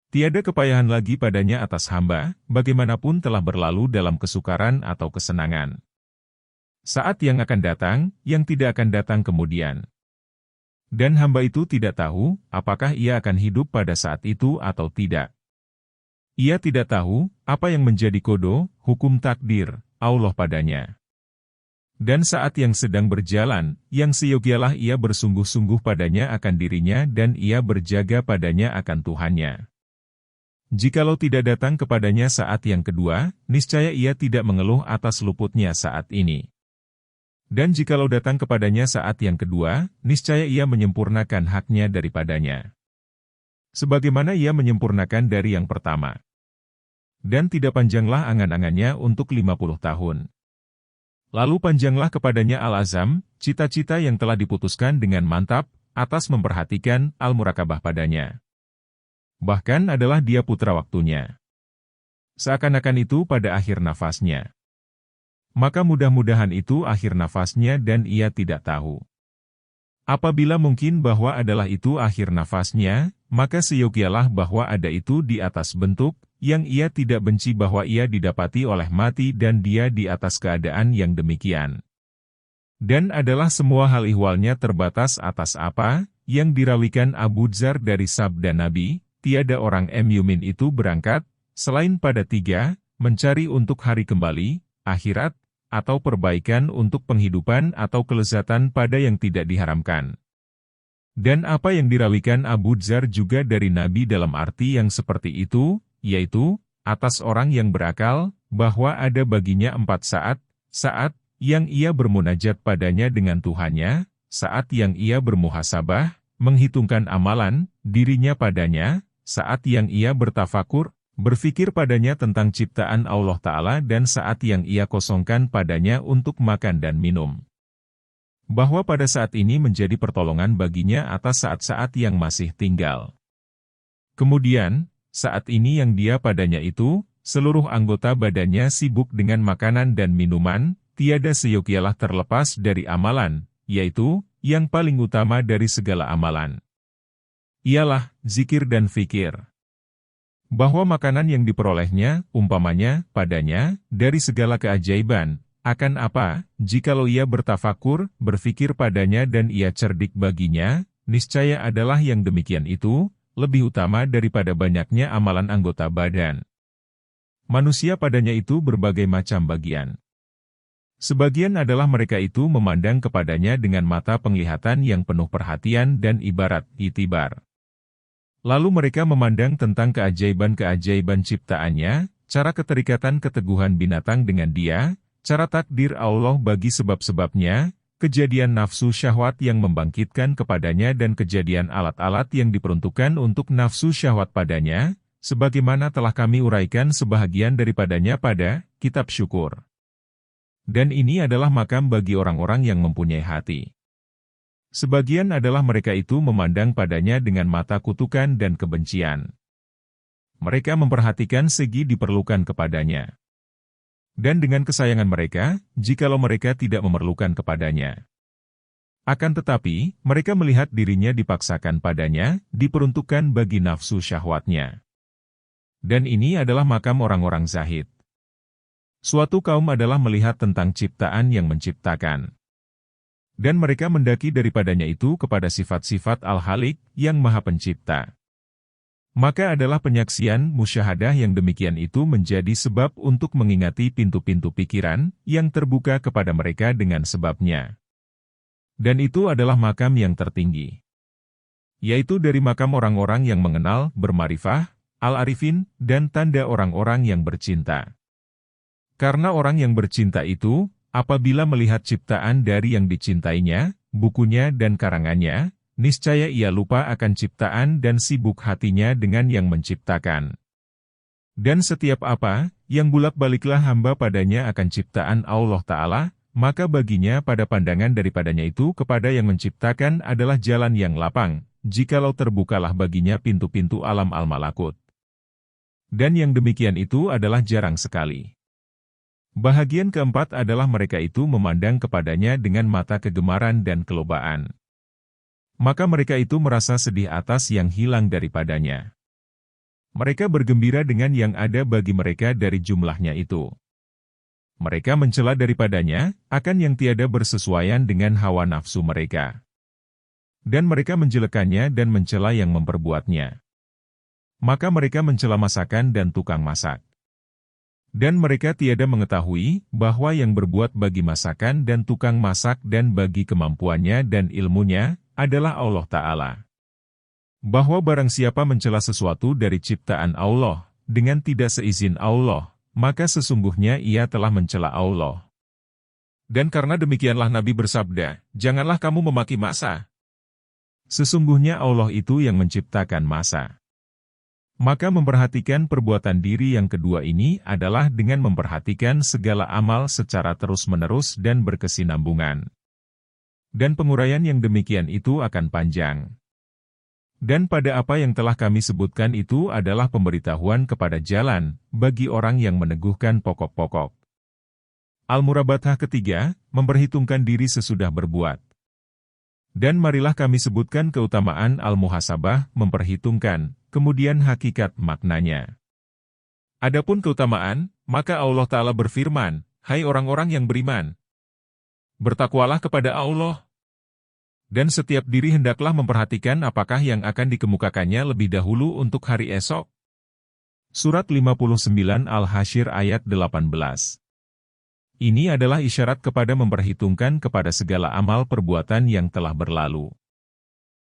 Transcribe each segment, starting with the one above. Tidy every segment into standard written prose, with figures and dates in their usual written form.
Tiada kepayahan lagi padanya atas hamba, bagaimanapun telah berlalu dalam kesukaran atau kesenangan. Saat yang akan datang, yang tidak akan datang kemudian. Dan hamba itu tidak tahu, apakah ia akan hidup pada saat itu atau tidak. Ia tidak tahu, apa yang menjadi kodo, hukum takdir, Allah padanya. Dan saat yang sedang berjalan, yang seyogialah ia bersungguh-sungguh padanya akan dirinya dan ia berjaga padanya akan Tuhannya. Jikalau tidak datang kepadanya saat yang kedua, niscaya ia tidak mengeluh atas luputnya saat ini. Dan jikalau datang kepadanya saat yang kedua, niscaya ia menyempurnakan haknya daripadanya. Sebagaimana ia menyempurnakan dari yang pertama. Dan tidak panjanglah angan-angannya untuk 50 tahun. Lalu panjanglah kepadanya al-azam, cita-cita yang telah diputuskan dengan mantap, atas memperhatikan al-murakabah padanya. Bahkan adalah dia putra waktunya. Seakan-akan itu pada akhir nafasnya. Maka mudah-mudahan itu akhir nafasnya dan ia tidak tahu. Apabila mungkin bahwa adalah itu akhir nafasnya, maka seyogialah bahwa ada itu di atas bentuk, yang ia tidak benci bahwa ia didapati oleh mati dan dia di atas keadaan yang demikian. Dan adalah semua hal ihwalnya terbatas atas apa, yang dirawikan Abu Dzar dari sabda Nabi, tiada orang Yumin itu berangkat, selain pada 3, mencari untuk hari kembali, akhirat, atau perbaikan untuk penghidupan atau kelezatan pada yang tidak diharamkan. Dan apa yang dirawikan Abu Dzar juga dari Nabi dalam arti yang seperti itu, yaitu, atas orang yang berakal, bahwa ada baginya 4 saat yang ia bermunajat padanya dengan Tuhannya, saat yang ia bermuhasabah, menghitungkan amalan, dirinya padanya, saat yang ia bertafakur, berfikir padanya tentang ciptaan Allah Ta'ala dan saat yang ia kosongkan padanya untuk makan dan minum. Bahwa pada saat ini menjadi pertolongan baginya atas saat-saat yang masih tinggal. Kemudian, saat ini yang dia padanya itu, seluruh anggota badannya sibuk dengan makanan dan minuman, tiada seyogialah terlepas dari amalan, yaitu, yang paling utama dari segala amalan. Ialah, zikir dan fikir. Bahwa makanan yang diperolehnya, umpamanya, padanya, dari segala keajaiban, akan apa, jikalau ia bertafakur, berfikir padanya dan ia cerdik baginya, niscaya adalah yang demikian itu, lebih utama daripada banyaknya amalan anggota badan. Manusia padanya itu berbagai macam bagian. Sebagian adalah mereka itu memandang kepadanya dengan mata penglihatan yang penuh perhatian dan ibarat itibar. Lalu mereka memandang tentang keajaiban-keajaiban ciptaannya, cara keterikatan keteguhan binatang dengan dia, cara takdir Allah bagi sebab-sebabnya, kejadian nafsu syahwat yang membangkitkan kepadanya dan kejadian alat-alat yang diperuntukkan untuk nafsu syahwat padanya, sebagaimana telah kami uraikan sebahagian daripadanya pada kitab syukur. Dan ini adalah makam bagi orang-orang yang mempunyai hati. Sebagian adalah mereka itu memandang padanya dengan mata kutukan dan kebencian. Mereka memperhatikan segi diperlukan kepadanya. Dan dengan kesayangan mereka, jikalau mereka tidak memerlukan kepadanya. Akan tetapi, mereka melihat dirinya dipaksakan padanya, diperuntukkan bagi nafsu syahwatnya. Dan ini adalah makam orang-orang zahid. Suatu kaum adalah melihat tentang ciptaan yang menciptakan. Dan mereka mendaki daripadanya itu kepada sifat-sifat Al-Halik yang Maha Pencipta. Maka adalah penyaksian musyahadah yang demikian itu menjadi sebab untuk mengingati pintu-pintu pikiran yang terbuka kepada mereka dengan sebabnya. Dan itu adalah makam yang tertinggi. Yaitu dari makam orang-orang yang mengenal, bermarifah, al-arifin, dan tanda orang-orang yang bercinta. Karena orang yang bercinta itu, apabila melihat ciptaan dari yang dicintainya, bukunya dan karangannya, niscaya ia lupa akan ciptaan dan sibuk hatinya dengan yang menciptakan. Dan setiap apa, yang bulak-baliklah hamba padanya akan ciptaan Allah Ta'ala, maka baginya pada pandangan daripadanya itu kepada yang menciptakan adalah jalan yang lapang, jikalau terbukalah baginya pintu-pintu alam al-malakut. Dan yang demikian itu adalah jarang sekali. Bahagian keempat adalah mereka itu memandang kepadanya dengan mata kegemaran dan kelobaan. Maka mereka itu merasa sedih atas yang hilang daripadanya. Mereka bergembira dengan yang ada bagi mereka dari jumlahnya itu. Mereka mencela daripadanya, akan yang tiada bersesuaian dengan hawa nafsu mereka. Dan mereka menjelekannya dan mencela yang memperbuatnya. Maka mereka mencela masakan dan tukang masak. Dan mereka tiada mengetahui bahwa yang berbuat bagi masakan dan tukang masak dan bagi kemampuannya dan ilmunya adalah Allah Ta'ala. Bahwa barang siapa mencela sesuatu dari ciptaan Allah dengan tidak seizin Allah, maka sesungguhnya ia telah mencela Allah. Dan karena demikianlah Nabi bersabda, janganlah kamu memaki masa. Sesungguhnya Allah itu yang menciptakan masa. Maka memperhatikan perbuatan diri yang kedua ini adalah dengan memperhatikan segala amal secara terus-menerus dan berkesinambungan. Dan penguraian yang demikian itu akan panjang. Dan pada apa yang telah kami sebutkan itu adalah pemberitahuan kepada jalan, bagi orang yang meneguhkan pokok-pokok. Al-Murabatah ketiga, memperhitungkan diri sesudah berbuat. Dan marilah kami sebutkan keutamaan al-muhasabah, memperhitungkan, kemudian hakikat maknanya. Adapun keutamaan, maka Allah Ta'ala berfirman, hai orang-orang yang beriman, bertakwalah kepada Allah. Dan setiap diri hendaklah memperhatikan apakah yang akan dikemukakannya lebih dahulu untuk hari esok. Surat 59 Al-Hasyr ayat 18. Ini adalah isyarat kepada memperhitungkan kepada segala amal perbuatan yang telah berlalu.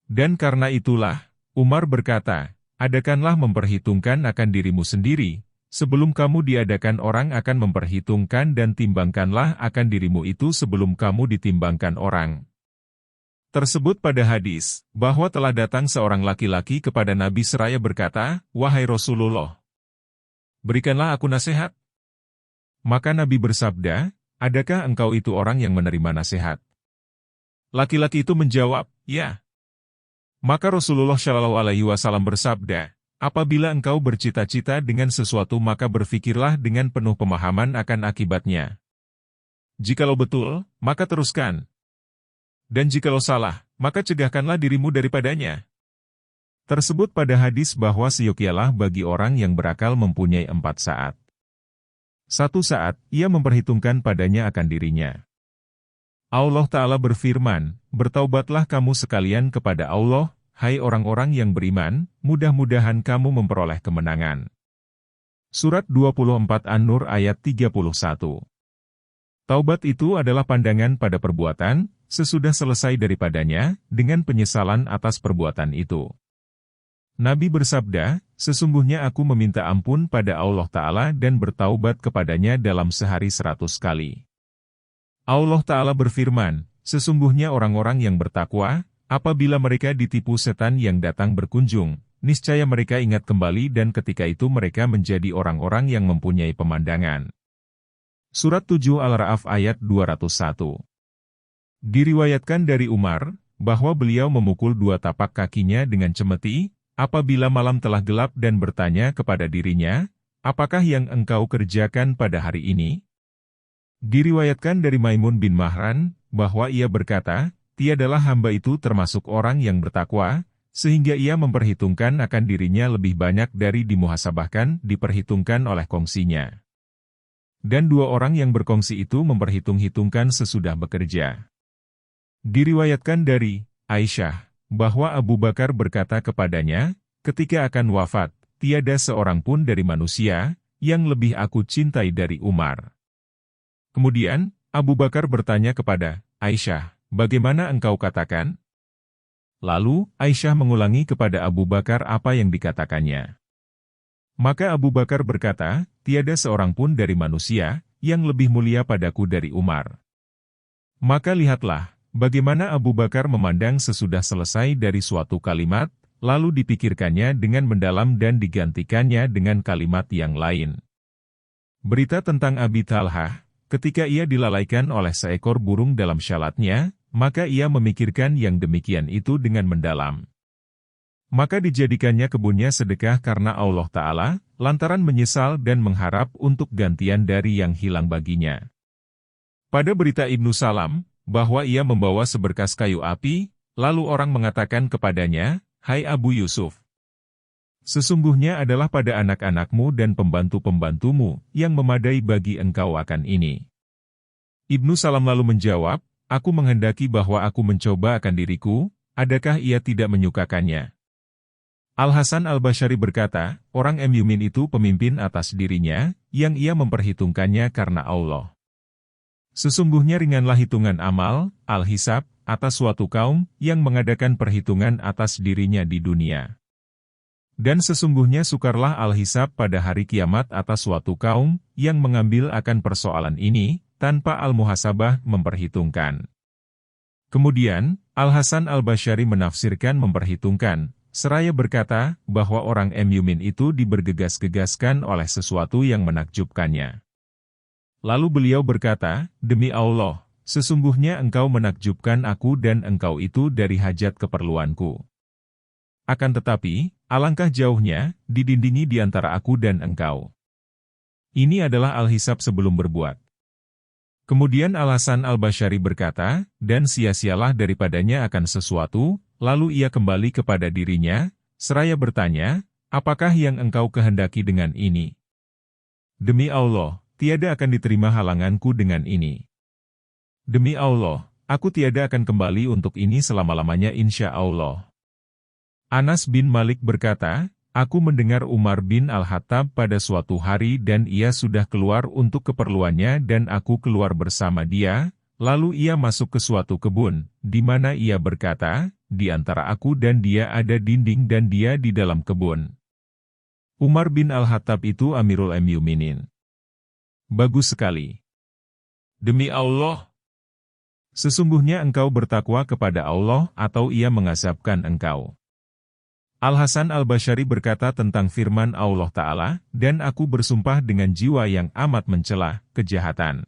Dan karena itulah, Umar berkata, adakanlah memperhitungkan akan dirimu sendiri, sebelum kamu diadakan orang akan memperhitungkan dan timbangkanlah akan dirimu itu sebelum kamu ditimbangkan orang. Tersebut pada hadis, bahwa telah datang seorang laki-laki kepada Nabi seraya berkata, wahai Rasulullah, berikanlah aku nasihat. Maka Nabi bersabda, adakah engkau itu orang yang menerima nasihat? Laki-laki itu menjawab, ya. Maka Rasulullah Shallallahu Alaihi Wasallam bersabda, apabila engkau bercita-cita dengan sesuatu maka berfikirlah dengan penuh pemahaman akan akibatnya. Jikalau betul, maka teruskan. Dan jikalau salah, maka cegahkanlah dirimu daripadanya. Tersebut pada hadis bahwa seyogialah bagi orang yang berakal mempunyai 4 saat. Satu saat, ia memperhitungkan padanya akan dirinya. Allah Ta'ala berfirman, bertaubatlah kamu sekalian kepada Allah, hai orang-orang yang beriman, mudah-mudahan kamu memperoleh kemenangan. Surat 24 An-Nur ayat 31. Taubat itu adalah pandangan pada perbuatan, sesudah selesai daripadanya, dengan penyesalan atas perbuatan itu. Nabi bersabda, sesungguhnya aku meminta ampun pada Allah Ta'ala dan bertaubat kepadanya dalam sehari 100 kali. Allah Ta'ala berfirman, sesungguhnya orang-orang yang bertakwa, apabila mereka ditipu setan yang datang berkunjung, niscaya mereka ingat kembali dan ketika itu mereka menjadi orang-orang yang mempunyai pemandangan. Surat 7 Al-Ra'af ayat 201. Diriwayatkan dari Umar, bahwa beliau memukul 2 tapak kakinya dengan cemeti, apabila malam telah gelap dan bertanya kepada dirinya, apakah yang engkau kerjakan pada hari ini? Diriwayatkan dari Maimun bin Mahran, bahwa ia berkata, tiadalah hamba itu termasuk orang yang bertakwa, sehingga ia memperhitungkan akan dirinya lebih banyak dari dimuhasabahkan, diperhitungkan oleh kongsinya. Dan 2 orang yang berkongsi itu memperhitung-hitungkan sesudah bekerja. Diriwayatkan dari Aisyah, bahwa Abu Bakar berkata kepadanya, ketika akan wafat, tiada seorang pun dari manusia, yang lebih aku cintai dari Umar. Kemudian, Abu Bakar bertanya kepada Aisyah, bagaimana engkau katakan? Lalu, Aisyah mengulangi kepada Abu Bakar apa yang dikatakannya. Maka Abu Bakar berkata, tiada seorang pun dari manusia, yang lebih mulia padaku dari Umar. Maka lihatlah, bagaimana Abu Bakar memandang sesudah selesai dari suatu kalimat, lalu dipikirkannya dengan mendalam dan digantikannya dengan kalimat yang lain. Berita tentang Abi Talhah, ketika ia dilalaikan oleh seekor burung dalam syalatnya, maka ia memikirkan yang demikian itu dengan mendalam. Maka dijadikannya kebunnya sedekah karena Allah Ta'ala, lantaran menyesal dan mengharap untuk gantian dari yang hilang baginya. Pada berita Ibnu Salam, bahwa ia membawa seberkas kayu api, lalu orang mengatakan kepadanya, hai Abu Yusuf, Sesungguhnya adalah pada anak-anakmu dan pembantu-pembantumu yang memadai bagi engkau akan ini. Ibnu Salam lalu menjawab, aku menghendaki bahwa aku mencoba akan diriku, adakah ia tidak menyukakannya? Al-Hasan Al-Basyari berkata, orang Yumin itu pemimpin atas dirinya, yang ia memperhitungkannya karena Allah. Sesungguhnya ringanlah hitungan amal, al-hisab, atas suatu kaum, yang mengadakan perhitungan atas dirinya di dunia. Dan sesungguhnya sukarlah al-hisab pada hari kiamat atas suatu kaum, yang mengambil akan persoalan ini, tanpa al-muhasabah memperhitungkan. Kemudian, Al-Hasan Al-Basyari menafsirkan memperhitungkan, seraya berkata, bahwa orang Yumin itu dibergegas-gegaskan oleh sesuatu yang menakjubkannya. Lalu beliau berkata, demi Allah, sesungguhnya engkau menakjubkan aku dan engkau itu dari hajat keperluanku. Akan tetapi, alangkah jauhnya, didindingi di antara aku dan engkau. Ini adalah al-hisab sebelum berbuat. Kemudian Al-Hasan Al-Basyari berkata, dan sia-sialah daripadanya akan sesuatu, lalu ia kembali kepada dirinya, seraya bertanya, apakah yang engkau kehendaki dengan ini? Demi Allah, tiada akan diterima halanganku dengan ini. Demi Allah, aku tiada akan kembali untuk ini selama-lamanya insya Allah. Anas bin Malik berkata, aku mendengar Umar bin Al-Khattab pada suatu hari dan ia sudah keluar untuk keperluannya dan aku keluar bersama dia, lalu ia masuk ke suatu kebun, di mana ia berkata, di antara aku dan dia ada dinding dan dia di dalam kebun. Umar bin Al-Khattab itu Amirul Mukminin. Bagus sekali. Demi Allah, sesungguhnya engkau bertakwa kepada Allah atau ia mengazabkan engkau. Al-Hasan Al-Basyari berkata tentang firman Allah Ta'ala, dan aku bersumpah dengan jiwa yang amat mencela kejahatan.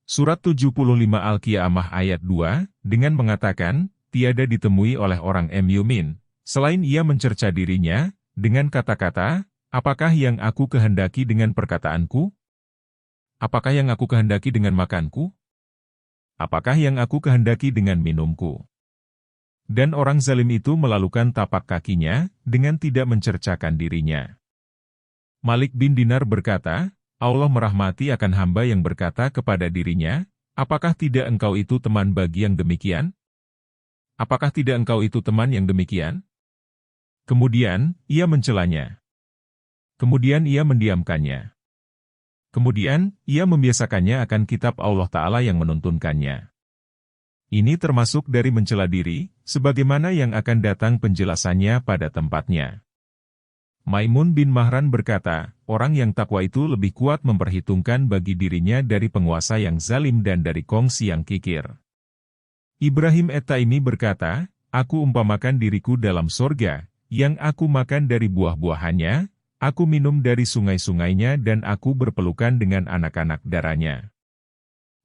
Surat 75 Al-Qiyamah ayat 2, dengan mengatakan, tiada ditemui oleh orang Yumin, selain ia mencerca dirinya, dengan kata-kata, apakah yang aku kehendaki dengan perkataanku? Apakah yang aku kehendaki dengan makanku? Apakah yang aku kehendaki dengan minumku? Dan orang zalim itu melalukan tapak kakinya, dengan tidak mencercakan dirinya. Malik bin Dinar berkata, Allah merahmati akan hamba yang berkata kepada dirinya, apakah tidak engkau itu teman bagi yang demikian? Apakah tidak engkau itu teman yang demikian? Kemudian, ia mencelanya. Kemudian ia mendiamkannya. Kemudian, ia membiasakannya akan kitab Allah Ta'ala yang menuntunkannya. Ini termasuk dari mencela diri, sebagaimana yang akan datang penjelasannya pada tempatnya. Maimun bin Mahran berkata, orang yang takwa itu lebih kuat memperhitungkan bagi dirinya dari penguasa yang zalim dan dari kongsi yang kikir. Ibrahim Et-Taimi berkata, aku umpamakan diriku dalam sorga, yang aku makan dari buah-buahannya, aku minum dari sungai-sungainya dan aku berpelukan dengan anak-anak darahnya.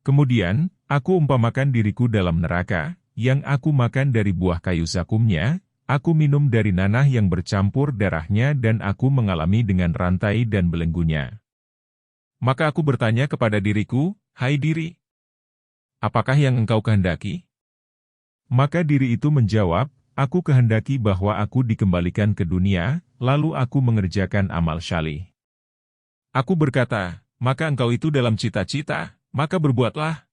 Kemudian, aku umpamakan diriku dalam neraka, yang aku makan dari buah kayu zakumnya, aku minum dari nanah yang bercampur darahnya dan aku mengalami dengan rantai dan belenggunya. Maka aku bertanya kepada diriku, hai diri, apakah yang engkau kehendaki? Maka diri itu menjawab, aku kehendaki bahwa aku dikembalikan ke dunia, lalu aku mengerjakan amal syalih. Aku berkata, maka engkau itu dalam cita-cita, maka berbuatlah.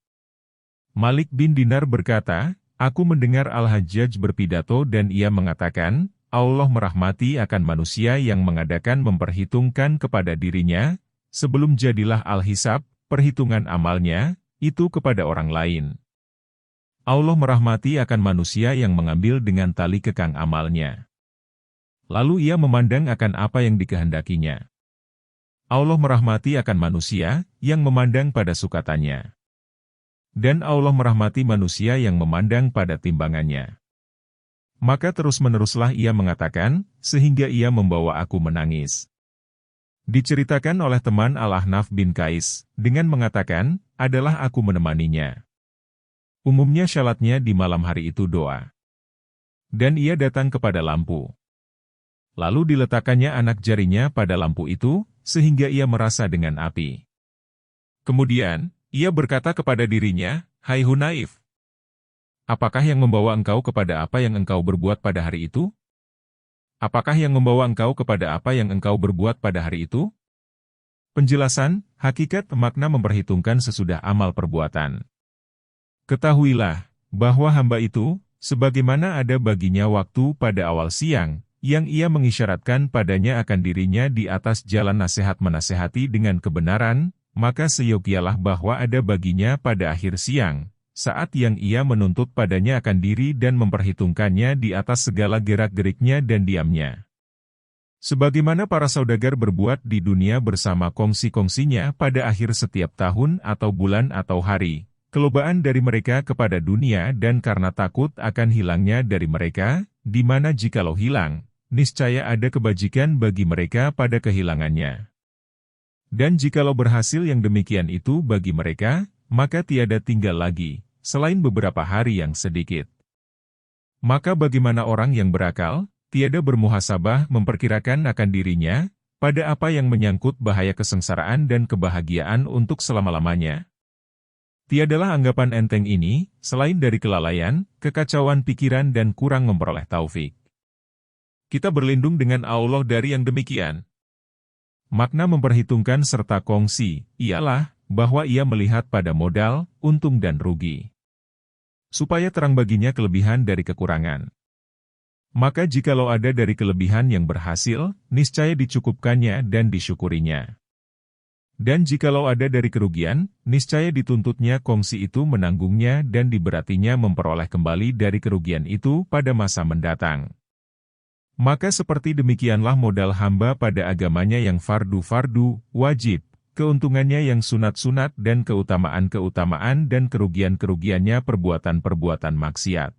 Malik bin Dinar berkata, aku mendengar Al-Hajjaj berpidato dan ia mengatakan, Allah merahmati akan manusia yang mengadakan memperhitungkan kepada dirinya, sebelum jadilah al-hisab, perhitungan amalnya, itu kepada orang lain. Allah merahmati akan manusia yang mengambil dengan tali kekang amalnya. Lalu ia memandang akan apa yang dikehendakinya. Allah merahmati akan manusia yang memandang pada sukatannya. Dan Allah merahmati manusia yang memandang pada timbangannya. Maka terus-meneruslah ia mengatakan, sehingga ia membawa aku menangis. Diceritakan oleh teman Al-Ahnaf bin Qais, dengan mengatakan, adalah aku menemaninya. Umumnya syalatnya di malam hari itu doa. Dan ia datang kepada lampu. Lalu diletakkannya anak jarinya pada lampu itu, sehingga ia merasa dengan api. Kemudian, ia berkata kepada dirinya, hai Hunaif, apakah yang membawa engkau kepada apa yang engkau berbuat pada hari itu? Apakah yang membawa engkau kepada apa yang engkau berbuat pada hari itu? Penjelasan, hakikat makna memperhitungkan sesudah amal perbuatan. Ketahuilah, bahwa hamba itu, sebagaimana ada baginya waktu pada awal siang, yang ia mengisyaratkan padanya akan dirinya di atas jalan nasihat menasehati dengan kebenaran, maka seyogialah bahwa ada baginya pada akhir siang, saat yang ia menuntut padanya akan diri dan memperhitungkannya di atas segala gerak-geriknya dan diamnya. Sebagaimana para saudagar berbuat di dunia bersama kongsi-kongsinya pada akhir setiap tahun atau bulan atau hari, kelobaan dari mereka kepada dunia dan karena takut akan hilangnya dari mereka, di mana jikalau hilang, niscaya ada kebajikan bagi mereka pada kehilangannya. Dan jikalau berhasil yang demikian itu bagi mereka, maka tiada tinggal lagi, selain beberapa hari yang sedikit. Maka bagaimana orang yang berakal, tiada bermuhasabah memperkirakan akan dirinya, pada apa yang menyangkut bahaya kesengsaraan dan kebahagiaan untuk selama-lamanya? Tiadalah anggapan enteng ini, selain dari kelalaian, kekacauan pikiran dan kurang memperoleh taufik. Kita berlindung dengan Allah dari yang demikian. Makna memperhitungkan serta kongsi, ialah, bahwa ia melihat pada modal, untung dan rugi. Supaya terang baginya kelebihan dari kekurangan. Maka jikalau ada dari kelebihan yang berhasil, niscaya dicukupkannya dan disyukurinya. Dan jikalau ada dari kerugian, niscaya dituntutnya kongsi itu menanggungnya dan diberatinya memperoleh kembali dari kerugian itu pada masa mendatang. Maka seperti demikianlah modal hamba pada agamanya yang fardu-fardu, wajib, keuntungannya yang sunat-sunat dan keutamaan-keutamaan dan kerugian-kerugiannya perbuatan-perbuatan maksiat.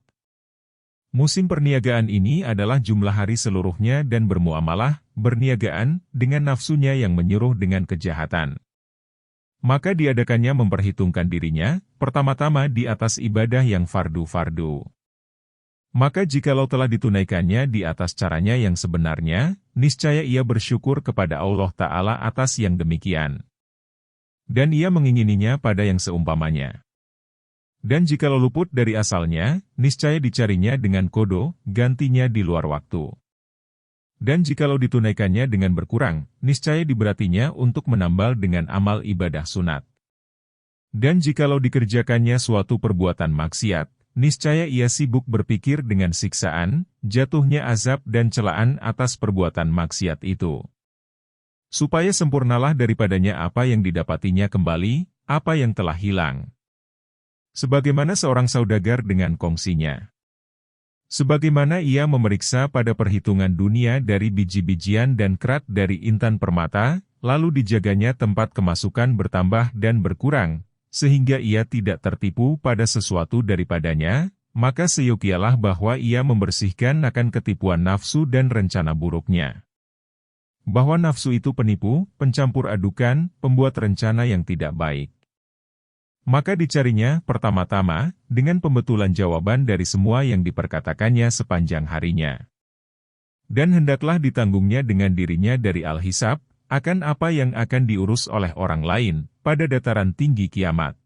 Musim perniagaan ini adalah jumlah hari seluruhnya dan bermuamalah, berniagaan, dengan nafsunya yang menyuruh dengan kejahatan. Maka diadakannya memperhitungkan dirinya, pertama-tama di atas ibadah yang fardu-fardu. Maka jikalau telah ditunaikannya di atas caranya yang sebenarnya, niscaya ia bersyukur kepada Allah Ta'ala atas yang demikian. Dan ia mengingininya pada yang seumpamanya. Dan jikalau luput dari asalnya, niscaya dicarinya dengan kodo, gantinya di luar waktu. Dan jikalau ditunaikannya dengan berkurang, niscaya diberatinya untuk menambal dengan amal ibadah sunat. Dan jikalau dikerjakannya suatu perbuatan maksiat, niscaya ia sibuk berpikir dengan siksaan, jatuhnya azab dan celaan atas perbuatan maksiat itu. Supaya sempurnalah daripadanya apa yang didapatinya kembali, apa yang telah hilang. Sebagaimana seorang saudagar dengan kongsinya. Sebagaimana ia memeriksa pada perhitungan dunia dari biji-bijian dan kerat dari intan permata, lalu dijaganya tempat kemasukan bertambah dan berkurang, sehingga ia tidak tertipu pada sesuatu daripadanya, maka seyogialah bahwa ia membersihkan akan ketipuan nafsu dan rencana buruknya. Bahwa nafsu itu penipu, pencampur adukan, pembuat rencana yang tidak baik. Maka dicarinya, pertama-tama, dengan pembetulan jawaban dari semua yang diperkatakannya sepanjang harinya. Dan hendaklah ditanggungnya dengan dirinya dari al-hisab, akan apa yang akan diurus oleh orang lain, pada dataran tinggi kiamat.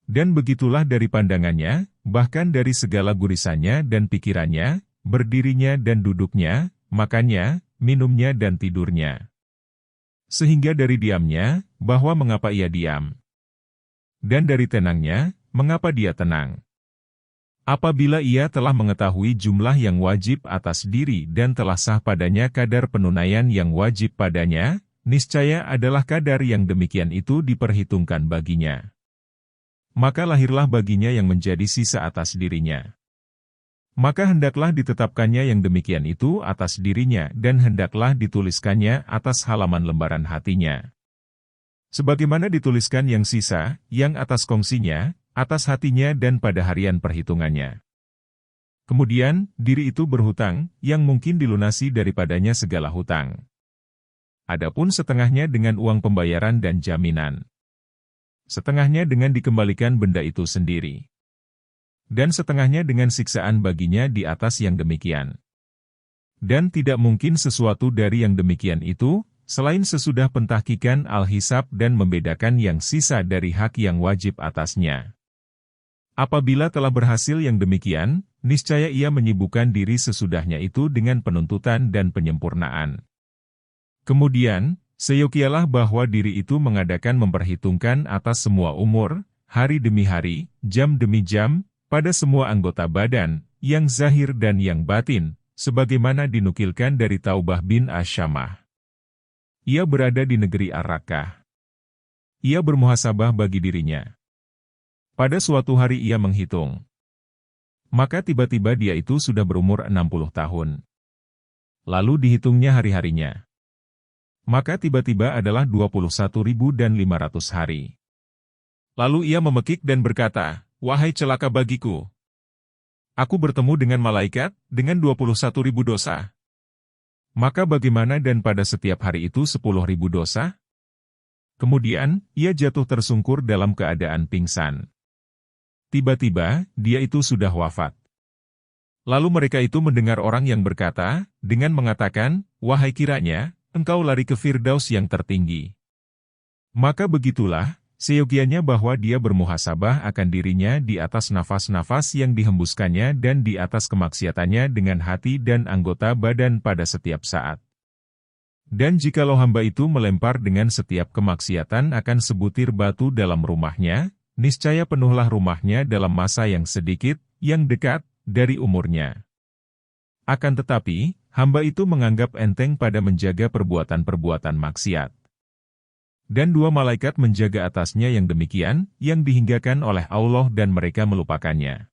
Dan begitulah dari pandangannya, bahkan dari segala gurisannya dan pikirannya, berdirinya dan duduknya, makannya, minumnya dan tidurnya. Sehingga dari diamnya, bahwa mengapa ia diam. Dan dari tenangnya, mengapa dia tenang. Apabila ia telah mengetahui jumlah yang wajib atas diri dan telah sah padanya kadar penunaian yang wajib padanya, niscaya adalah kadar yang demikian itu diperhitungkan baginya. Maka lahirlah baginya yang menjadi sisa atas dirinya. Maka hendaklah ditetapkannya yang demikian itu atas dirinya dan hendaklah dituliskannya atas halaman lembaran hatinya. Sebagaimana dituliskan yang sisa, yang atas kongsinya, atas hatinya dan pada harian perhitungannya. Kemudian, diri itu berhutang, yang mungkin dilunasi daripadanya segala hutang. Adapun setengahnya dengan uang pembayaran dan jaminan. Setengahnya dengan dikembalikan benda itu sendiri. Dan setengahnya dengan siksaan baginya di atas yang demikian. Dan tidak mungkin sesuatu dari yang demikian itu, selain sesudah pentahkikan al-hisab dan membedakan yang sisa dari hak yang wajib atasnya. Apabila telah berhasil yang demikian, niscaya ia menyibukkan diri sesudahnya itu dengan penuntutan dan penyempurnaan. Kemudian, seyogialah bahwa diri itu mengadakan memperhitungkan atas semua umur, hari demi hari, jam demi jam, pada semua anggota badan, yang zahir dan yang batin, sebagaimana dinukilkan dari Taubah bin Asyamah. Ia berada di negeri Ar-Rakkah. Ia bermuhasabah bagi dirinya. Pada suatu hari ia menghitung. Maka tiba-tiba dia itu sudah berumur 60 tahun. Lalu dihitungnya hari-harinya. Maka tiba-tiba adalah 21.500 hari. Lalu ia memekik dan berkata, "Wahai celaka bagiku! Aku bertemu dengan malaikat, dengan 21.000 dosa. Maka bagaimana dan pada setiap hari itu 10.000 dosa?" Kemudian, ia jatuh tersungkur dalam keadaan pingsan. Tiba-tiba, dia itu sudah wafat. Lalu mereka itu mendengar orang yang berkata, dengan mengatakan, "Wahai kiranya, engkau lari ke Firdaus yang tertinggi." Maka begitulah, seyogianya bahwa dia bermuhasabah akan dirinya di atas nafas-nafas yang dihembuskannya dan di atas kemaksiatannya dengan hati dan anggota badan pada setiap saat. Dan jikalau hamba itu melempar dengan setiap kemaksiatan akan sebutir batu dalam rumahnya, niscaya penuhlah rumahnya dalam masa yang sedikit, yang dekat, dari umurnya. Akan tetapi, hamba itu menganggap enteng pada menjaga perbuatan-perbuatan maksiat. Dan 2 malaikat menjaga atasnya yang demikian, yang dihinggakan oleh Allah dan mereka melupakannya.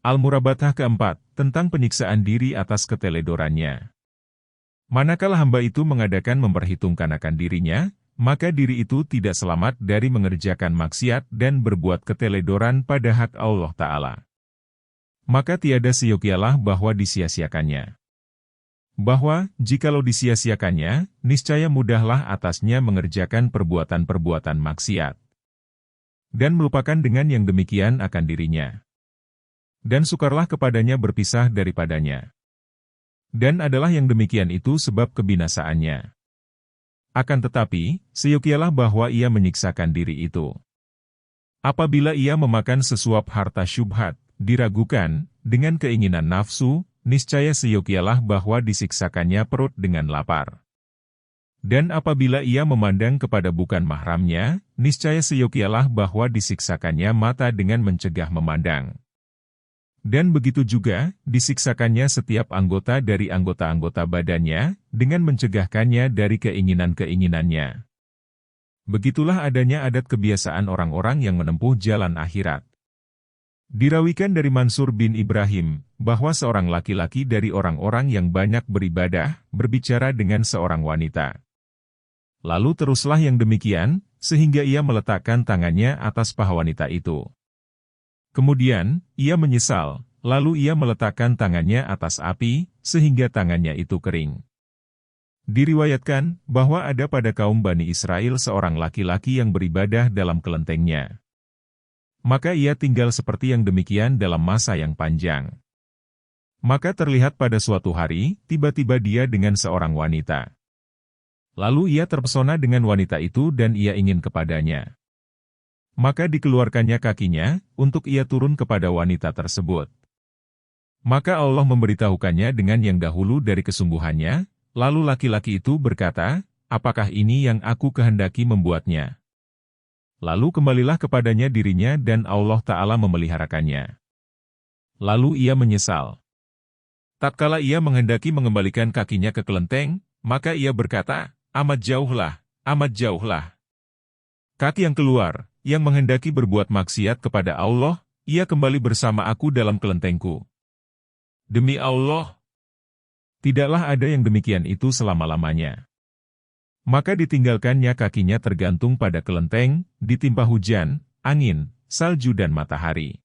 Al-Murabatah keempat, tentang penyiksaan diri atas keteledorannya. Manakala hamba itu mengadakan memperhitungkan akan dirinya, maka diri itu tidak selamat dari mengerjakan maksiat dan berbuat keteledoran pada hak Allah Ta'ala. Maka tiada seyogialah bahwa disia-siakannya. Bahwa, jikalau disia-siakannya, niscaya mudahlah atasnya mengerjakan perbuatan-perbuatan maksiat. Dan melupakan dengan yang demikian akan dirinya. Dan sukarlah kepadanya berpisah daripadanya. Dan adalah yang demikian itu sebab kebinasaannya. Akan tetapi, seyogialah bahwa ia menyiksakan diri itu. Apabila ia memakan sesuap harta syubhat, diragukan, dengan keinginan nafsu, niscaya seyogialah bahwa disiksakannya perut dengan lapar. Dan apabila ia memandang kepada bukan mahramnya, niscaya seyogialah bahwa disiksakannya mata dengan mencegah memandang. Dan begitu juga, disiksakannya setiap anggota dari anggota-anggota badannya, dengan mencegahkannya dari keinginan-keinginannya. Begitulah adanya adat kebiasaan orang-orang yang menempuh jalan akhirat. Dirawikan dari Mansur bin Ibrahim, bahwa seorang laki-laki dari orang-orang yang banyak beribadah, berbicara dengan seorang wanita. Lalu teruslah yang demikian, sehingga ia meletakkan tangannya atas paha wanita itu. Kemudian, ia menyesal, lalu ia meletakkan tangannya atas api, sehingga tangannya itu kering. Diriwayatkan, bahwa ada pada kaum Bani Israel seorang laki-laki yang beribadah dalam kelentengnya. Maka ia tinggal seperti yang demikian dalam masa yang panjang. Maka terlihat pada suatu hari, tiba-tiba dia dengan seorang wanita. Lalu ia terpesona dengan wanita itu dan ia ingin kepadanya. Maka dikeluarkannya kakinya, untuk ia turun kepada wanita tersebut. Maka Allah memberitahukannya dengan yang dahulu dari kesungguhannya, lalu laki-laki itu berkata, "Apakah ini yang aku kehendaki membuatnya?" Lalu kembalilah kepadanya dirinya dan Allah Ta'ala memeliharakannya. Lalu ia menyesal. Tatkala ia menghendaki mengembalikan kakinya ke kelenteng, maka ia berkata, "Amat jauhlah, amat jauhlah." Kaki yang keluar, yang menghendaki berbuat maksiat kepada Allah, ia kembali bersama aku dalam kelentengku. Demi Allah, tidaklah ada yang demikian itu selama-lamanya. Maka ditinggalkannya kakinya tergantung pada kelenteng, ditimpa hujan, angin, salju dan matahari.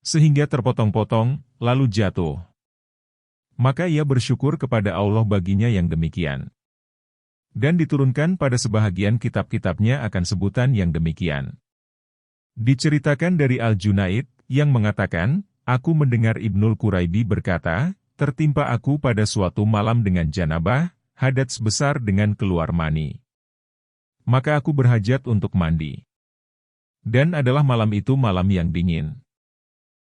Sehingga terpotong-potong, lalu jatuh. Maka ia bersyukur kepada Allah baginya yang demikian. Dan diturunkan pada sebahagian kitab-kitabnya akan sebutan yang demikian. Diceritakan dari Al-Junaid, yang mengatakan, "Aku mendengar Ibnul Quraibi berkata, tertimpa aku pada suatu malam dengan janabah, hadat sebesar dengan keluar mani. Maka aku berhajat untuk mandi. Dan adalah malam itu malam yang dingin.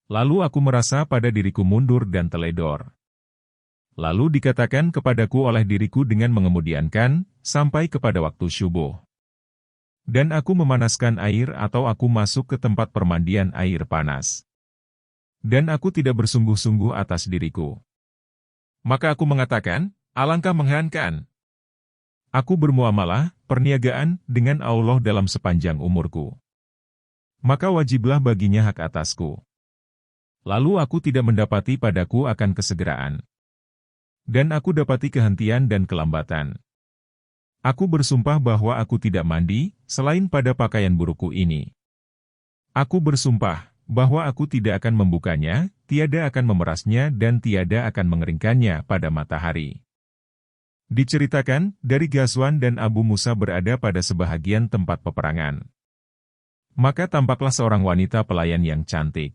Lalu aku merasa pada diriku mundur dan teledor. Lalu dikatakan kepadaku oleh diriku dengan mengemudiankan, sampai kepada waktu syubuh. Dan aku memanaskan air atau aku masuk ke tempat permandian air panas. Dan aku tidak bersungguh-sungguh atas diriku. Maka aku mengatakan, alangkah mengherankan. Aku bermuamalah, perniagaan, dengan Allah dalam sepanjang umurku. Maka wajiblah baginya hak atasku. Lalu aku tidak mendapati padaku akan kesegeraan. Dan aku dapati kehentian dan kelambatan. Aku bersumpah bahwa aku tidak mandi, selain pada pakaian burukku ini. Aku bersumpah bahwa aku tidak akan membukanya, tiada akan memerasnya dan tiada akan mengeringkannya pada matahari. Diceritakan, dari Ghazwan dan Abu Musa berada pada sebahagian tempat peperangan. Maka tampaklah seorang wanita pelayan yang cantik.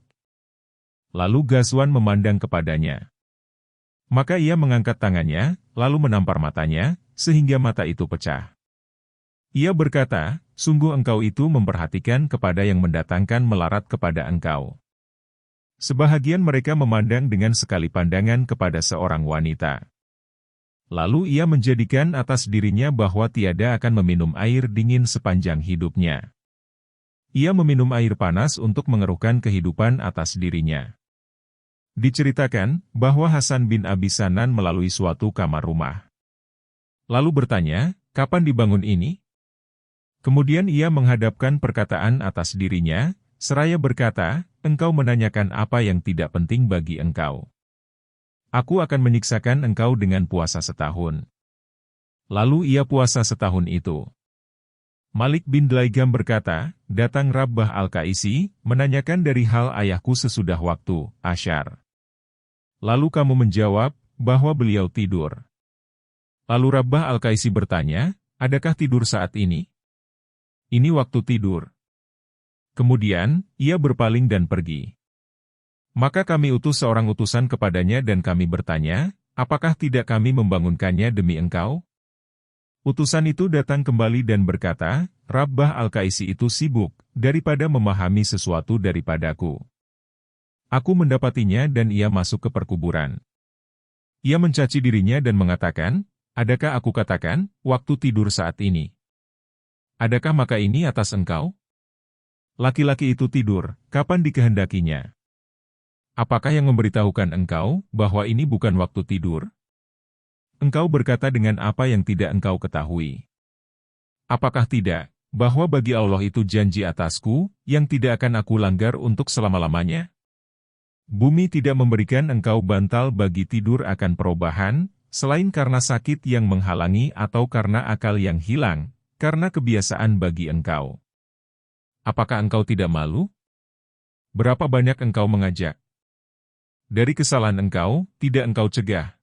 Lalu Ghazwan memandang kepadanya. Maka ia mengangkat tangannya, lalu menampar matanya, sehingga mata itu pecah. Ia berkata, sungguh engkau itu memperhatikan kepada yang mendatangkan melarat kepada engkau. Sebahagian mereka memandang dengan sekali pandangan kepada seorang wanita. Lalu ia menjadikan atas dirinya bahwa tiada akan meminum air dingin sepanjang hidupnya. Ia meminum air panas untuk mengeruhkan kehidupan atas dirinya. Diceritakan bahwa Hasan bin Abi Sanan melalui suatu kamar rumah. Lalu bertanya, kapan dibangun ini? Kemudian ia menghadapkan perkataan atas dirinya, seraya berkata, engkau menanyakan apa yang tidak penting bagi engkau. Aku akan menyiksakan engkau dengan puasa setahun. Lalu ia puasa setahun itu. Malik bin Dlaigam berkata, datang Rabbah Al-Qaisi, menanyakan dari hal ayahku sesudah waktu, Asyar. Lalu kamu menjawab, bahwa beliau tidur. Lalu Rabbah Al-Qaisi bertanya, adakah tidur saat ini? Ini waktu tidur. Kemudian, ia berpaling dan pergi. Maka kami utus seorang utusan kepadanya dan kami bertanya, apakah tidak kami membangunkannya demi engkau? Utusan itu datang kembali dan berkata, Rabbah Al-Qaisi itu sibuk, daripada memahami sesuatu daripadaku. Aku mendapatinya dan ia masuk ke perkuburan. Ia mencaci dirinya dan mengatakan, adakah aku katakan, waktu tidur saat ini? Adakah maka ini atas engkau? Laki-laki itu tidur, kapan dikehendakinya? Apakah yang memberitahukan engkau, bahwa ini bukan waktu tidur? Engkau berkata dengan apa yang tidak engkau ketahui. Apakah tidak, bahwa bagi Allah itu janji atasku, yang tidak akan aku langgar untuk selama-lamanya? Bumi tidak memberikan engkau bantal bagi tidur akan perubahan, selain karena sakit yang menghalangi atau karena akal yang hilang, karena kebiasaan bagi engkau. Apakah engkau tidak malu? Berapa banyak engkau mengajak? Dari kesalahan engkau, tidak engkau cegah.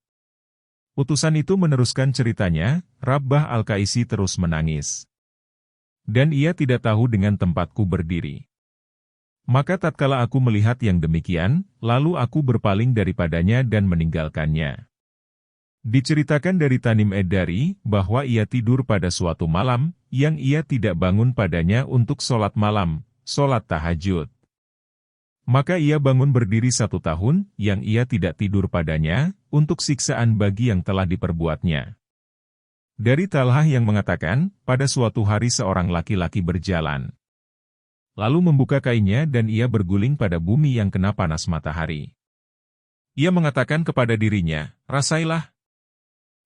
Utusan itu meneruskan ceritanya, Rabbah Al-Qaisi terus menangis. Dan ia tidak tahu dengan tempatku berdiri. Maka tatkala aku melihat yang demikian, lalu aku berpaling daripadanya dan meninggalkannya. Diceritakan dari Tanim Ed-Dari, bahwa ia tidur pada suatu malam, yang ia tidak bangun padanya untuk sholat malam, sholat tahajud. Maka ia bangun berdiri 1 tahun, yang ia tidak tidur padanya, untuk siksaan bagi yang telah diperbuatnya. Dari Talhah yang mengatakan, pada suatu hari seorang laki-laki berjalan. Lalu membuka kainnya dan ia berguling pada bumi yang kena panas matahari. Ia mengatakan kepada dirinya, rasailah.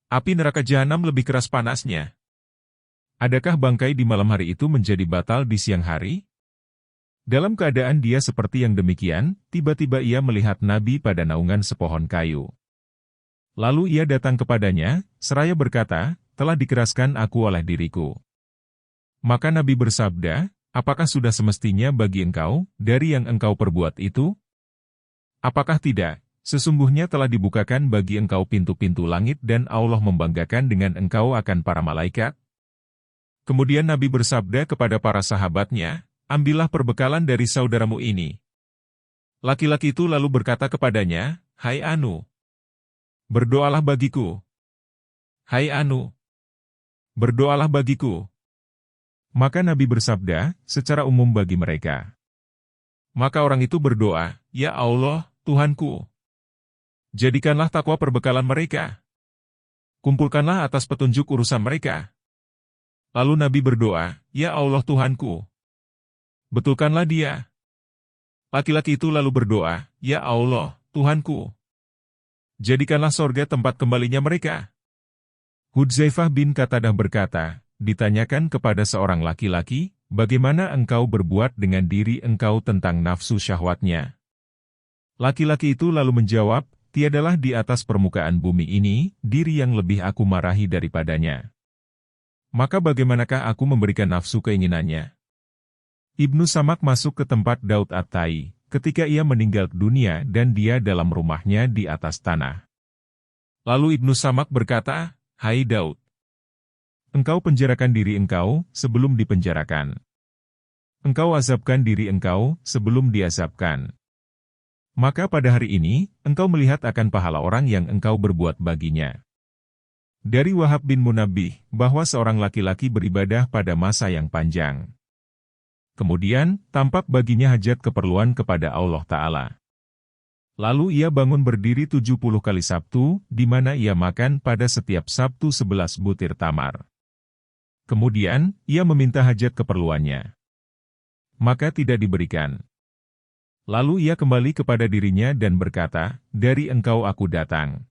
Api neraka jahanam lebih keras panasnya. Adakah bangkai di malam hari itu menjadi batal di siang hari? Dalam keadaan dia seperti yang demikian, tiba-tiba ia melihat Nabi pada naungan sepohon kayu. Lalu ia datang kepadanya, seraya berkata, telah dikeraskan aku oleh diriku. Maka Nabi bersabda, apakah sudah semestinya bagi engkau, dari yang engkau perbuat itu? Apakah tidak, sesungguhnya telah dibukakan bagi engkau pintu-pintu langit dan Allah membanggakan dengan engkau akan para malaikat? Kemudian Nabi bersabda kepada para sahabatnya, ambillah perbekalan dari saudaramu ini. Laki-laki itu lalu berkata kepadanya, hai Anu, berdoalah bagiku. Hai Anu, berdoalah bagiku. Maka Nabi bersabda, secara umum bagi mereka. Maka orang itu berdoa, "Ya Allah, Tuhanku, jadikanlah takwa perbekalan mereka. Kumpulkanlah atas petunjuk urusan mereka." Lalu Nabi berdoa, "Ya Allah Tuhanku, betulkanlah dia." Laki-laki itu lalu berdoa, "Ya Allah, Tuhanku, jadikanlah sorga tempat kembalinya mereka." Hudzaifah bin Qatadah berkata, ditanyakan kepada seorang laki-laki, "Bagaimana engkau berbuat dengan diri engkau tentang nafsu syahwatnya?" Laki-laki itu lalu menjawab, "Tiadalah di atas permukaan bumi ini, diri yang lebih aku marahi daripadanya. Maka bagaimanakah aku memberikan nafsu keinginannya?" Ibnu Samak masuk ke tempat Daud At-Tai, ketika ia meninggal dunia dan dia dalam rumahnya di atas tanah. Lalu Ibnu Samak berkata, "Hai Daud, engkau penjarakan diri engkau sebelum dipenjarakan. Engkau azabkan diri engkau sebelum diazabkan. Maka pada hari ini, engkau melihat akan pahala orang yang engkau berbuat baginya." Dari Wahab bin Munabbih, bahwa seorang laki-laki beribadah pada masa yang panjang. Kemudian, tampak baginya hajat keperluan kepada Allah Ta'ala. Lalu ia bangun berdiri 70 kali Sabtu, di mana ia makan pada setiap Sabtu 11 butir tamar. Kemudian, ia meminta hajat keperluannya. Maka tidak diberikan. Lalu ia kembali kepada dirinya dan berkata, "Dari engkau aku datang.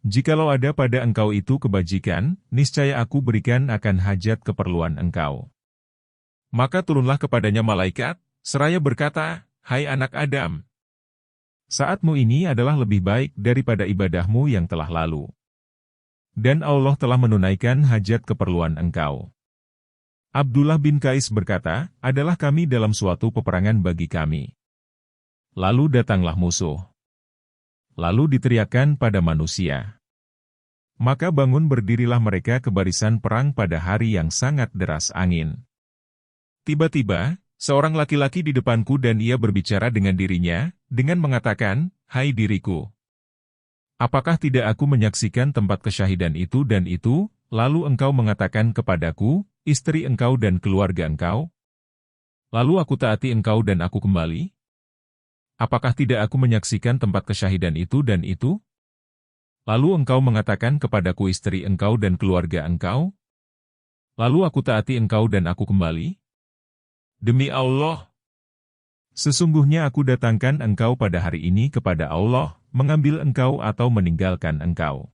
Jikalau ada pada engkau itu kebajikan, niscaya aku berikan akan hajat keperluan engkau." Maka turunlah kepadanya malaikat, seraya berkata, "Hai anak Adam, saatmu ini adalah lebih baik daripada ibadahmu yang telah lalu. Dan Allah telah menunaikan hajat keperluan engkau." Abdullah bin Qais berkata, "Adalah kami dalam suatu peperangan bagi kami. Lalu datanglah musuh. Lalu diteriakkan pada manusia. Maka bangun berdirilah mereka ke barisan perang pada hari yang sangat deras angin. Tiba-tiba, seorang laki-laki di depanku dan ia berbicara dengan dirinya, dengan mengatakan, 'Hai diriku, apakah tidak aku menyaksikan tempat kesyahidan itu dan itu, lalu engkau mengatakan kepadaku, istri engkau dan keluarga engkau? Lalu aku taati engkau dan aku kembali? Apakah tidak aku menyaksikan tempat kesyahidan itu dan itu? Lalu engkau mengatakan kepadaku istri engkau dan keluarga engkau? Lalu aku taati engkau dan aku kembali? Demi Allah, sesungguhnya aku datangkan engkau pada hari ini kepada Allah, mengambil engkau atau meninggalkan engkau.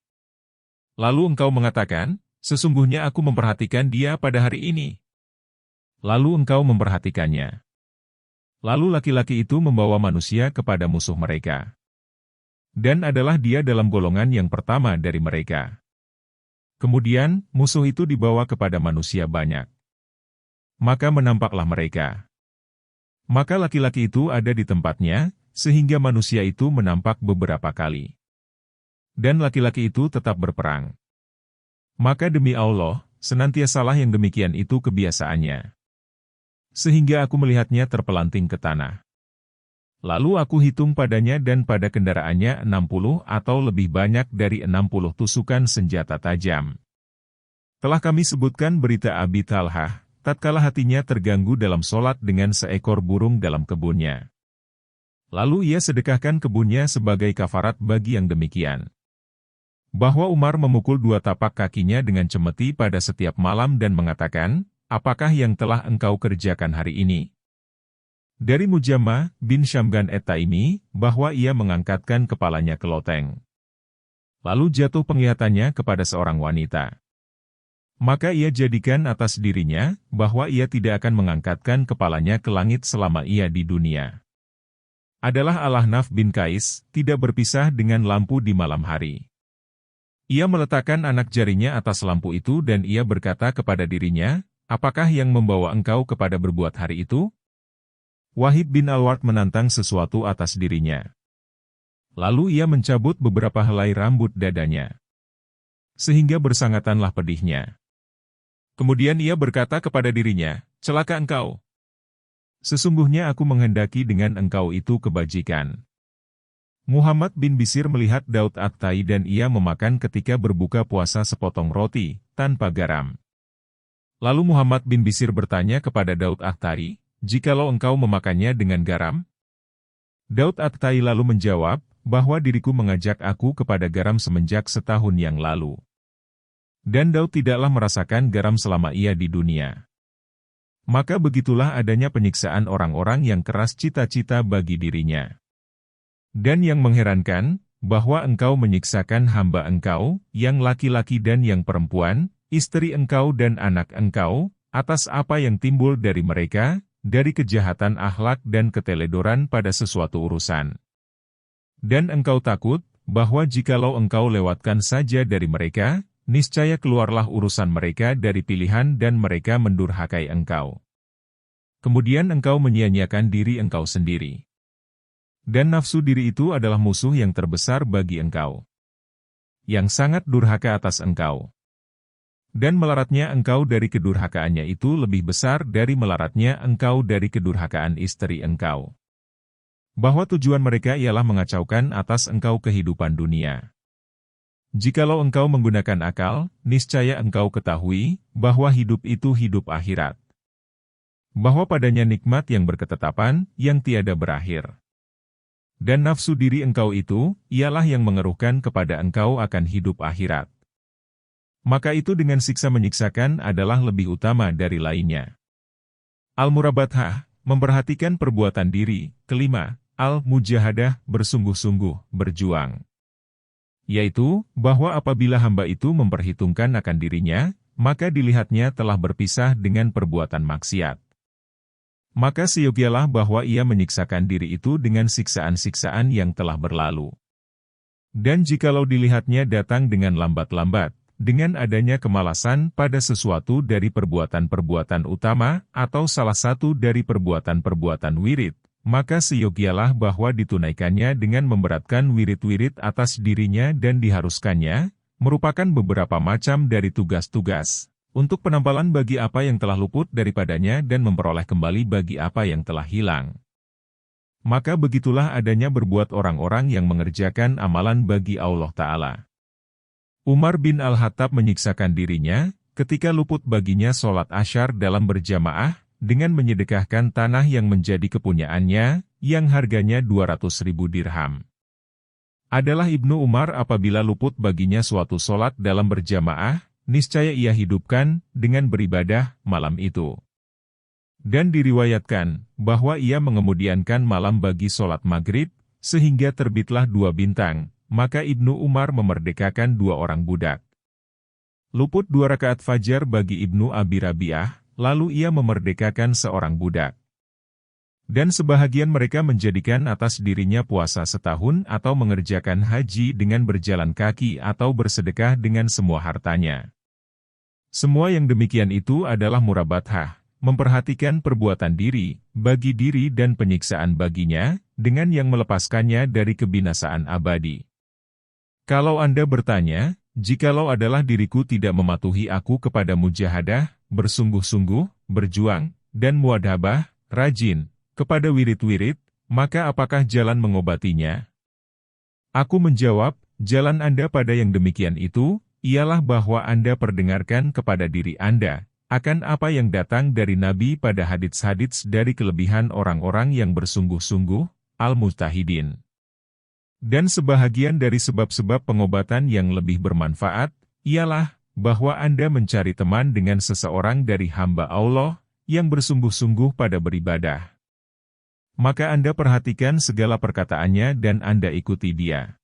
Lalu engkau mengatakan, sesungguhnya aku memperhatikan dia pada hari ini. Lalu engkau memperhatikannya. Lalu laki-laki itu membawa manusia kepada musuh mereka. Dan adalah dia dalam golongan yang pertama dari mereka. Kemudian, musuh itu dibawa kepada manusia banyak. Maka menampaklah mereka. Maka laki-laki itu ada di tempatnya, sehingga manusia itu menampak beberapa kali. Dan laki-laki itu tetap berperang. Maka demi Allah, senantiasalah yang demikian itu kebiasaannya. Sehingga aku melihatnya terpelanting ke tanah. Lalu aku hitung padanya dan pada kendaraannya 60 atau lebih banyak dari 60 tusukan senjata tajam. Telah kami sebutkan berita Abi Talhah, tatkala hatinya terganggu dalam solat dengan seekor burung dalam kebunnya. Lalu ia sedekahkan kebunnya sebagai kafarat bagi yang demikian. Bahwa Umar memukul 2 tapak kakinya dengan cemeti pada setiap malam dan mengatakan, "Apakah yang telah engkau kerjakan hari ini?" Dari Mujamah bin Syamgan Et-Taimi, bahwa ia mengangkatkan kepalanya ke loteng. Lalu jatuh penglihatannya kepada seorang wanita. Maka ia jadikan atas dirinya, bahwa ia tidak akan mengangkatkan kepalanya ke langit selama ia di dunia. Adalah Al-Ahnaf bin Qais, tidak berpisah dengan lampu di malam hari. Ia meletakkan anak jarinya atas lampu itu dan ia berkata kepada dirinya, "Apakah yang membawa engkau kepada berbuat hari itu?" Wahib bin Al-Ward menantang sesuatu atas dirinya. Lalu ia mencabut beberapa helai rambut dadanya. Sehingga bersangatanlah pedihnya. Kemudian ia berkata kepada dirinya, "Celaka engkau. Sesungguhnya aku menghendaki dengan engkau itu kebajikan." Muhammad bin Bisir melihat Daud At-Tai dan ia memakan ketika berbuka puasa sepotong roti, tanpa garam. Lalu Muhammad bin Bishr bertanya kepada Daud Akhtari, "Jikalau engkau memakannya dengan garam?" Daud Akhtari lalu menjawab, bahwa diriku mengajak aku kepada garam semenjak setahun yang lalu. Dan Daud tidaklah merasakan garam selama ia di dunia. Maka begitulah adanya penyiksaan orang-orang yang keras cita-cita bagi dirinya. Dan yang mengherankan, bahwa engkau menyiksakan hamba engkau, yang laki-laki dan yang perempuan, istri engkau dan anak engkau, atas apa yang timbul dari mereka, dari kejahatan akhlak dan keteledoran pada sesuatu urusan. Dan engkau takut, bahwa jikalau engkau lewatkan saja dari mereka, niscaya keluarlah urusan mereka dari pilihan dan mereka mendurhakai engkau. Kemudian engkau menyia-nyiakan diri engkau sendiri. Dan nafsu diri itu adalah musuh yang terbesar bagi engkau, yang sangat durhaka atas engkau. Dan melaratnya engkau dari kedurhakaannya itu lebih besar dari melaratnya engkau dari kedurhakaan istri engkau. Bahwa tujuan mereka ialah mengacaukan atas engkau kehidupan dunia. Jikalau engkau menggunakan akal, niscaya engkau ketahui, bahwa hidup itu hidup akhirat. Bahwa padanya nikmat yang berketetapan, yang tiada berakhir. Dan nafsu diri engkau itu, ialah yang mengeruhkan kepada engkau akan hidup akhirat. Maka itu dengan siksa menyiksakan adalah lebih utama dari lainnya. Al-Murabathah, memperhatikan perbuatan diri. Kelima, Al-Mujahadah, bersungguh-sungguh, berjuang. Yaitu, bahwa apabila hamba itu memperhitungkan akan dirinya, maka dilihatnya telah berpisah dengan perbuatan maksiat. Maka seyogialah bahwa ia menyiksakan diri itu dengan siksaan-siksaan yang telah berlalu. Dan jikalau dilihatnya datang dengan lambat-lambat, dengan adanya kemalasan pada sesuatu dari perbuatan-perbuatan utama, atau salah satu dari perbuatan-perbuatan wirid, maka seyogialah bahwa ditunaikannya dengan memberatkan wirid-wirid atas dirinya dan diharuskannya, merupakan beberapa macam dari tugas-tugas, untuk penampalan bagi apa yang telah luput daripadanya dan memperoleh kembali bagi apa yang telah hilang. Maka begitulah adanya berbuat orang-orang yang mengerjakan amalan bagi Allah Ta'ala. Umar bin Al-Khattab menyiksakan dirinya, ketika luput baginya sholat asyar dalam berjamaah, dengan menyedekahkan tanah yang menjadi kepunyaannya, yang harganya 200.000 dirham. Adalah Ibnu Umar apabila luput baginya suatu sholat dalam berjamaah, niscaya ia hidupkan, dengan beribadah, malam itu. Dan diriwayatkan, bahwa ia mengemudiankan malam bagi sholat maghrib, sehingga terbitlah 2 bintang, maka Ibnu Umar memerdekakan 2 orang budak. Luput 2 rakaat fajar bagi Ibnu Abi Rabi'ah, lalu ia memerdekakan seorang budak. Dan sebahagian mereka menjadikan atas dirinya puasa setahun atau mengerjakan haji dengan berjalan kaki atau bersedekah dengan semua hartanya. Semua yang demikian itu adalah murabathah, memperhatikan perbuatan diri, bagi diri dan penyiksaan baginya, dengan yang melepaskannya dari kebinasaan abadi. Kalau Anda bertanya, jikalau adalah diriku tidak mematuhi aku kepada mujahadah, bersungguh-sungguh, berjuang, dan muadhabah, rajin, kepada wirid-wirid, maka apakah jalan mengobatinya? Aku menjawab, jalan Anda pada yang demikian itu, ialah bahwa Anda perdengarkan kepada diri Anda, akan apa yang datang dari Nabi pada hadits-hadits dari kelebihan orang-orang yang bersungguh-sungguh, al-mujtahidin. Dan sebahagian dari sebab-sebab pengobatan yang lebih bermanfaat, ialah, bahwa Anda mencari teman dengan seseorang dari hamba Allah, yang bersungguh-sungguh pada beribadah. Maka Anda perhatikan segala perkataannya dan Anda ikuti dia.